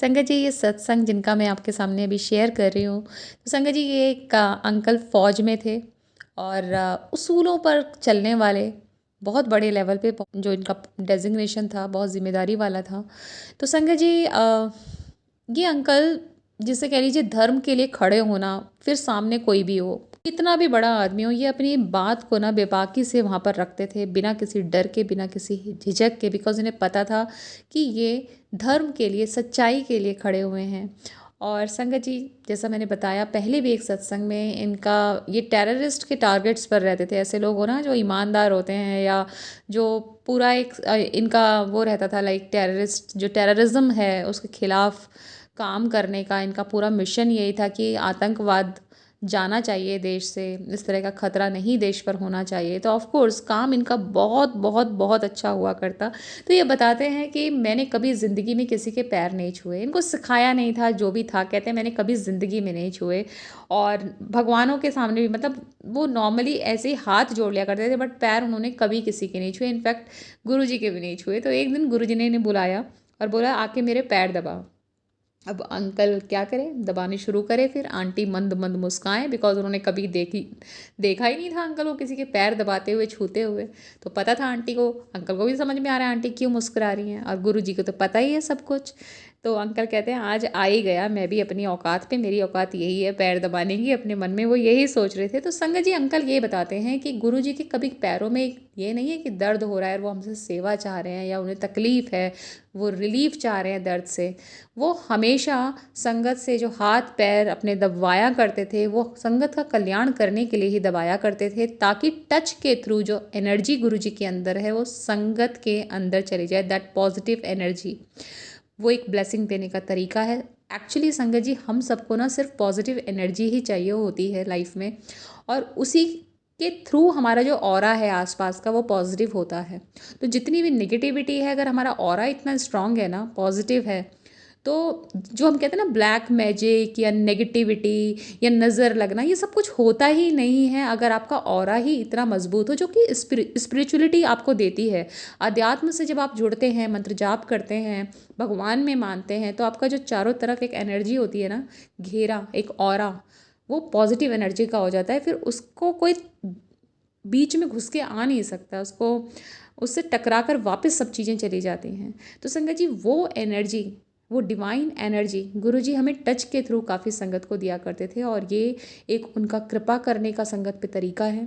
संगत जी, ये सत्संग जिनका मैं आपके सामने अभी शेयर कर रही हूँ, तो संगत जी ये एक अंकल फ़ौज में थे और उसूलों पर चलने वाले, बहुत बड़े लेवल पे जो इनका डेज़िग्नेशन था, बहुत ज़िम्मेदारी वाला था। तो संगत जी ये अंकल जिसे कह लीजिए धर्म के लिए खड़े होना, फिर सामने कोई भी हो, कितना भी बड़ा आदमी हो, ये अपनी बात को ना बेबाकी से वहाँ पर रखते थे, बिना किसी डर के, बिना किसी झिझक के, बिकॉज़ इन्हें पता था कि ये धर्म के लिए, सच्चाई के लिए खड़े हुए हैं। और संगत जी, जैसा मैंने बताया पहले भी एक सत्संग में, इनका ये टेररिस्ट के टारगेट्स पर रहते थे। ऐसे लोग हो ना जो ईमानदार होते हैं, या जो पूरा एक इनका वो रहता था, लाइक टेररिस्ट, जो टेररिज्म है उसके खिलाफ काम करने का इनका पूरा मिशन यही था कि आतंकवाद जाना चाहिए देश से, इस तरह का खतरा नहीं देश पर होना चाहिए। तो ऑफ कोर्स काम इनका बहुत बहुत बहुत अच्छा हुआ करता। तो ये बताते हैं कि मैंने कभी ज़िंदगी में किसी के पैर नहीं छुए, इनको सिखाया नहीं था, जो भी था कहते हैं मैंने कभी ज़िंदगी में नहीं छुए। और भगवानों के सामने भी, मतलब वो नॉर्मली ऐसे ही हाथ जोड़ लिया करते थे, बट पैर उन्होंने कभी किसी के नहीं छुए, इनफैक्ट गुरु जी के भी नहीं छुए। तो एक दिन गुरु जी ने इन्हें बुलाया और बोला आके मेरे पैर दबा। अब अंकल क्या करें, दबाने शुरू करे, फिर आंटी मंद मंद मुस्काएं, बिकॉज उन्होंने कभी देखा ही नहीं था अंकल को किसी के पैर दबाते हुए, छूते हुए। तो पता था आंटी को, अंकल को भी समझ में आ रहा है आंटी क्यों मुस्कुरा रही हैं, और गुरु जी को तो पता ही है सब कुछ। तो अंकल कहते हैं आज आ ही गया, मैं भी अपनी औकात पे, मेरी औकात यही है पैर दबाने की। अपने मन में वो यही सोच रहे थे। तो संगत जी अंकल ये बताते हैं कि गुरु जी के कभी पैरों में ये नहीं है कि दर्द हो रहा है और वो हमसे सेवा चाह रहे हैं, या उन्हें तकलीफ़ है, वो रिलीफ चाह रहे हैं दर्द से। वो हमेशा संगत से जो हाथ पैर अपने दबाया करते थे, वो संगत का कल्याण करने के लिए ही दबाया करते थे, ताकि टच के थ्रू जो एनर्जी गुरु जी के अंदर है वो संगत के अंदर चली जाए, दैट पॉजिटिव एनर्जी। वो एक ब्लेसिंग देने का तरीका है। एक्चुअली संगत जी हम सबको ना सिर्फ पॉजिटिव एनर्जी ही चाहिए होती है लाइफ में, और उसी के थ्रू हमारा जो ऑरा है आसपास का वो पॉजिटिव होता है। तो जितनी भी निगेटिविटी है, अगर हमारा ऑरा इतना स्ट्रांग है ना, पॉजिटिव है, तो जो हम कहते हैं ना ब्लैक मैजिक या नेगेटिविटी या नज़र लगना, ये सब कुछ होता ही नहीं है अगर आपका ऑरा ही इतना मजबूत हो, जो कि स्पिरिचुअलिटी आपको देती है। अध्यात्म से जब आप जुड़ते हैं, मंत्र जाप करते हैं, भगवान में मानते हैं, तो आपका जो चारों तरफ एक एनर्जी होती है ना, घेरा, एक ऑरा, वो पॉजिटिव एनर्जी का हो जाता है। फिर उसको कोई बीच में घुस के आ नहीं सकता, उसको उससे टकरा कर वापस सब चीज़ें चली जाती हैं। तो संगत जी वो एनर्जी, वो डिवाइन एनर्जी गुरुजी हमें टच के थ्रू काफ़ी संगत को दिया करते थे, और ये एक उनका कृपा करने का संगत पे तरीका है।